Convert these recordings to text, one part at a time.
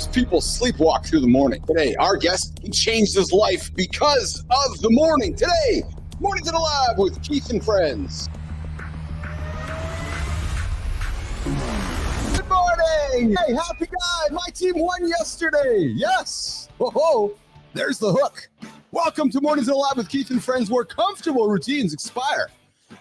People sleepwalk through the morning. Today, our guest, he changed his life because of the morning. Today, Morning to the Lab with Keith and Friends. Good morning! Hey, happy guy! My team won yesterday! Yes! Ho-ho! There's the hook. Welcome to Morning to the Lab with Keith and Friends, where comfortable routines expire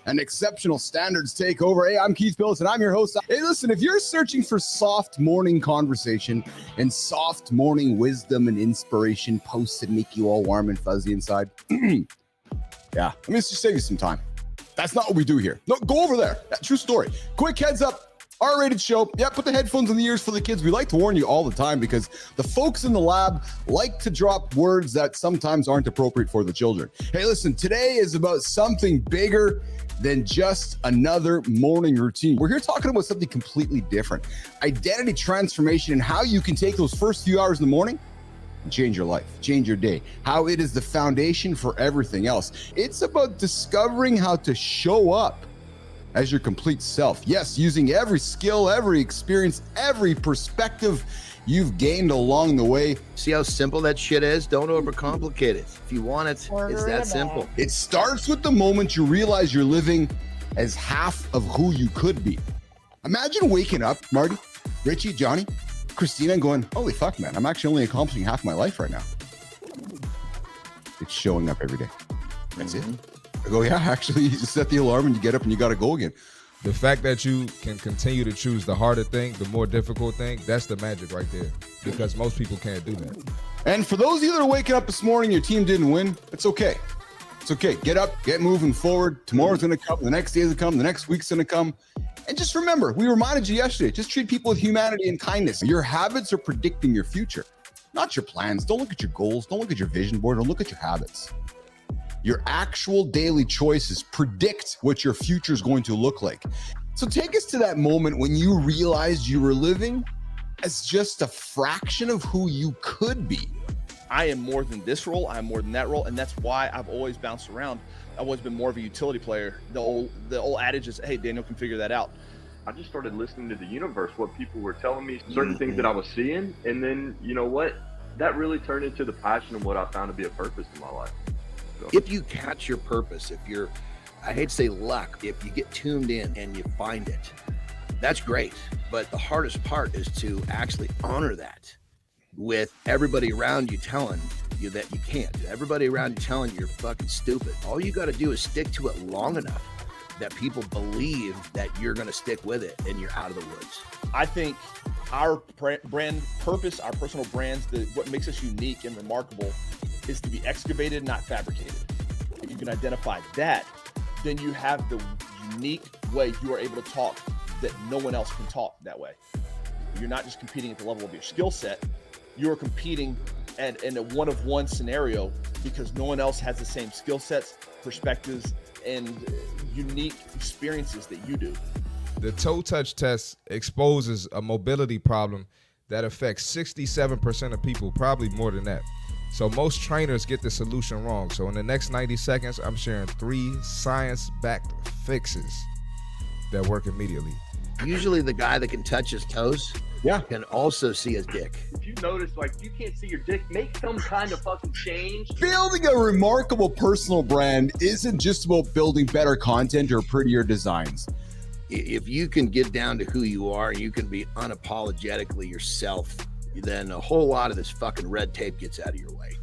and exceptional standards take over. Hey, I'm Keith Bilous, and I'm your host. Hey, listen, if you're searching for soft morning conversation and soft morning wisdom and inspiration, posts that make you all warm and fuzzy inside, yeah, let me just save you some time. That's not what we do here. No, go over there. True story. Quick heads up. R-rated show. Yeah, put the headphones in the ears for the kids. We like to warn you all the time because the folks in the lab like to drop words that sometimes aren't appropriate for the children. Hey, listen, today is about something bigger than just another morning routine. We're here talking about something completely different. Identity transformation and how you can take those first few hours in the morning and change your life, change your day, how it is the foundation for everything else. It's about discovering how to show up as your complete self. Yes, using every skill, every experience, every perspective you've gained along the way. See how simple that shit is? Don't overcomplicate it. If you want it, it's that simple. It starts with the moment you realize you're living as half of who you could be. Imagine waking up, Marty, Richie, Johnny, Christina, and going, holy fuck, man, I'm actually only accomplishing half my life right now. It's showing up every day. That's it. I go, yeah, actually, you just set the alarm and you get up and you got to go again. The fact that you can continue to choose the harder thing, the more difficult thing, that's the magic right there. Because most people can't do that. And for those of you that are waking up this morning, your team didn't win, it's okay. It's okay. Get up, get moving forward. Tomorrow's going to come. The next day is going to come. The next week's going to come. And just remember, we reminded you yesterday, just treat people with humanity and kindness. Your habits are predicting your future, not your plans. Don't look at your goals. Don't look at your vision board. Don't look at your habits. Your actual daily choices predict what your future is going to look like. So take us to that moment when you realized you were living as just a fraction of who you could be. I am more than this role. I'm more than that role. And that's why I've always bounced around. I've always been more of a utility player. The old adage is, hey, Daniel can figure that out. I just started listening to the universe, what people were telling me, certain things that I was seeing. And then, you know what? That really turned into the passion of what I found to be a purpose in my life. If you catch your purpose, if you're, I hate to say luck, if you get tuned in and you find it, that's great. But the hardest part is to actually honor that with everybody around you telling you that you can't. Everybody around you telling you you're fucking stupid. All you got to do is stick to it long enough that people believe that you're going to stick with it and you're out of the woods. I think our brand purpose, our personal brands, what makes us unique and remarkable is to be excavated, not fabricated. If you can identify that, then you have the unique way you are able to talk that no one else can talk that way. You're not just competing at the level of your skill set, you're competing in a one-of-one scenario because no one else has the same skill sets, perspectives, and unique experiences that you do. The toe touch test exposes a mobility problem that affects 67% of people, probably more than that. So most trainers get the solution wrong. So in the next 90 seconds, I'm sharing 3 science-backed fixes that work immediately. Usually the guy that can touch his toes can also see his dick. If you notice, like, you can't see your dick, make some kind of fucking change. Building a remarkable personal brand isn't just about building better content or prettier designs. If you can get down to who you are and you can be unapologetically yourself, then a whole lot of this fucking red tape gets out of your way.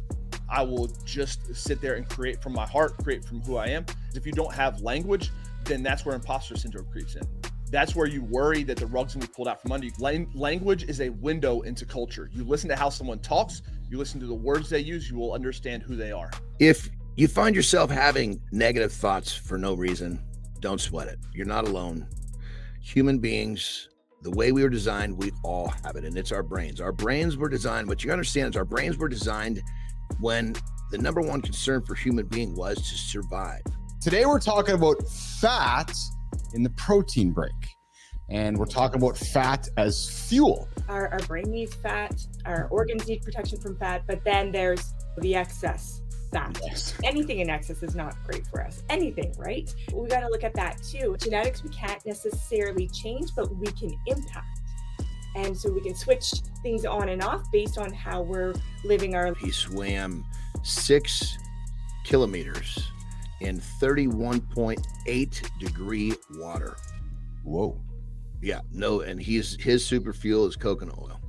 I will just sit there and create from my heart, create from who I am. If you don't have language, then that's where imposter syndrome creeps in. That's where you worry that the rug's gonna be pulled out from under you. Language is a window into culture. You listen to how someone talks, you listen to the words they use, you will understand who they are. If you find yourself having negative thoughts for no reason, don't sweat it. You're not alone. Human beings, the way we were designed, we all have it, and it's our brains. Our brains were designed, what you understand is our brains were designed when the number one concern for human being was to survive. Today we're talking about fat in the protein break. And we're talking about fat as fuel. Our brain needs fat, our organs need protection from fat, but then there's the excess fat. Yes. Anything in excess is not great for us. Anything, right? We got to look at that too. Genetics we can't necessarily change, but we can impact. And so we can switch things on and off based on how we're living our. He swam 6 kilometers in 31.8 degree water. Whoa. Yeah, no, and his super fuel is coconut oil.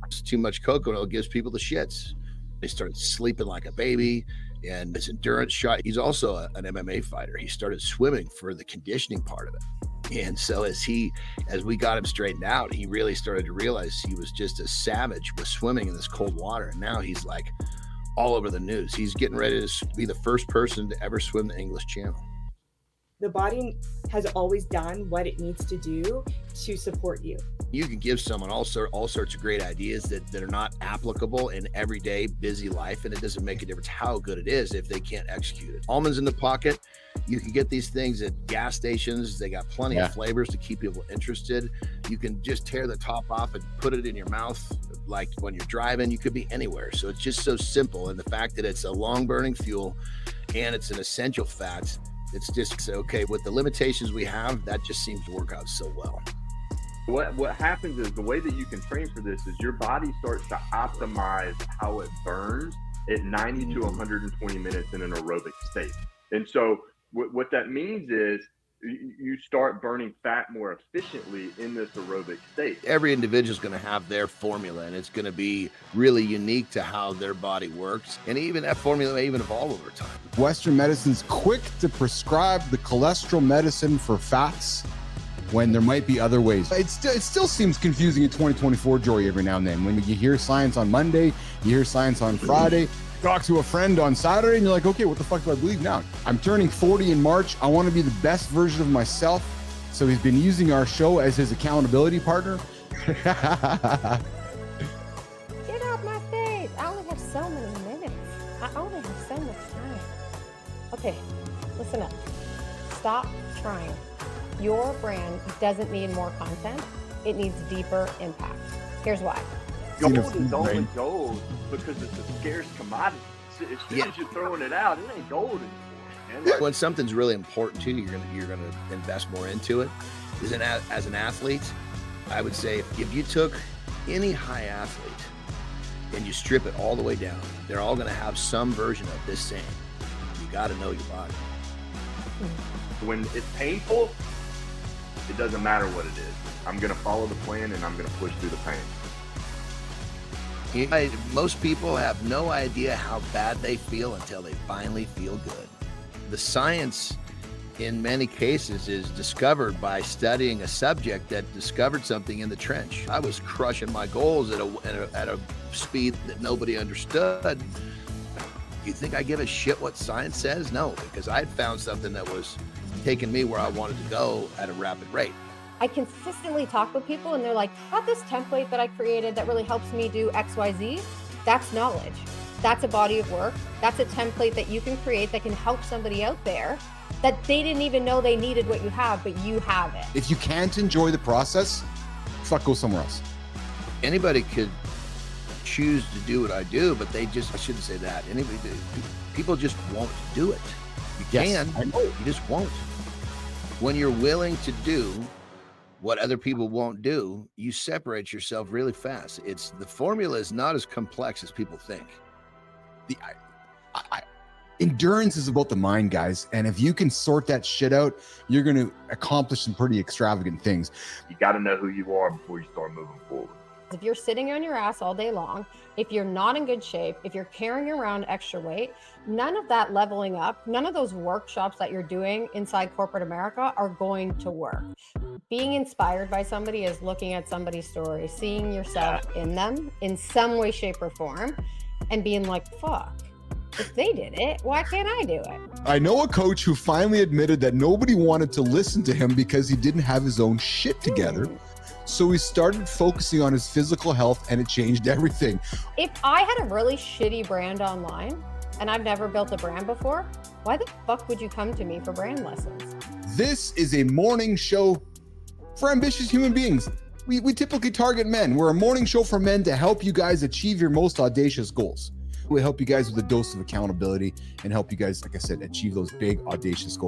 It's too much coconut oil gives people the shits. They start sleeping like a baby, and his endurance shot. He's also an MMA fighter. He started swimming for the conditioning part of it. And so as we got him straightened out, he really started to realize he was just a savage with swimming in this cold water. And now he's like all over the news. He's getting ready to be the first person to ever swim the English Channel. The body has always done what it needs to do to support you. You can give someone all sorts of great ideas that are not applicable in everyday busy life, and it doesn't make a difference how good it is if they can't execute it. Almonds in the pocket. You can get these things at gas stations. They got plenty of flavors to keep people interested. You can just tear the top off and put it in your mouth, like when you're driving. You could be anywhere. So it's just so simple. And the fact that it's a long burning fuel and it's an essential fat, it's just okay with the limitations we have. That just seems to work out so well. What happens is the way that you can train for this is your body starts to optimize how it burns at 90 to 120 minutes in an aerobic state. And so what that means is you start burning fat more efficiently in this aerobic state. Every individual is going to have their formula, and it's going to be really unique to how their body works. And even that formula may even evolve over time. Western medicine's quick to prescribe the cholesterol medicine for fats when there might be other ways. It still seems confusing in 2024, Jory, every now and then. When you hear science on Monday, you hear science on Friday, talk to a friend on Saturday, and you're like, okay, what the fuck do I believe now? I'm turning 40 in March. I want to be the best version of myself. So he's been using our show as his accountability partner. Get off my face. I only have so many minutes. I only have so much time. Okay, listen up. Stop trying. Your brand doesn't need more content. It needs deeper impact. Here's why. Gold is only gold because it's a scarce commodity. As soon as you're throwing it out, it ain't gold anymore. When something's really important to you, you're gonna invest more into it. As an athlete, I would say if you took any high athlete and you strip it all the way down, they're all gonna have some version of this saying. You gotta know your body. When it's painful, it doesn't matter what it is. I'm gonna follow the plan and I'm gonna push through the pain. Most people have no idea how bad they feel until they finally feel good. The science, in many cases, is discovered by studying a subject that discovered something in the trench. I was crushing my goals at a speed that nobody understood. You think I give a shit what science says? No, because I had found something that was taking me where I wanted to go at a rapid rate. I consistently talk with people and they're like, I have this template that I created that really helps me do XYZ. That's knowledge. That's a body of work. That's a template that you can create that can help somebody out there that they didn't even know they needed what you have, but you have it. If you can't enjoy the process, fuck, go somewhere else. Anybody could choose to do what I do, but I shouldn't say that. People just won't do it. You can, you just won't. When you're willing to do what other people won't do, you separate yourself really fast. The formula is not as complex as people think. Endurance is about the mind, guys. And if you can sort that shit out, you're going to accomplish some pretty extravagant things. You got to know who you are before you start moving forward. If you're sitting on your ass all day long, if you're not in good shape, if you're carrying around extra weight, none of that leveling up, none of those workshops that you're doing inside corporate America are going to work. Being inspired by somebody is looking at somebody's story, seeing yourself in them in some way, shape, or form, and being like, fuck, if they did it, why can't I do it? I know a coach who finally admitted that nobody wanted to listen to him because he didn't have his own shit together. So he started focusing on his physical health, and it changed everything. If I had a really shitty brand online and I've never built a brand before, why the fuck would you come to me for brand lessons? This is a morning show for ambitious human beings. We typically target men. We're a morning show for men to help you guys achieve your most audacious goals. We help you guys with a dose of accountability and help you guys, like I said, achieve those big audacious goals.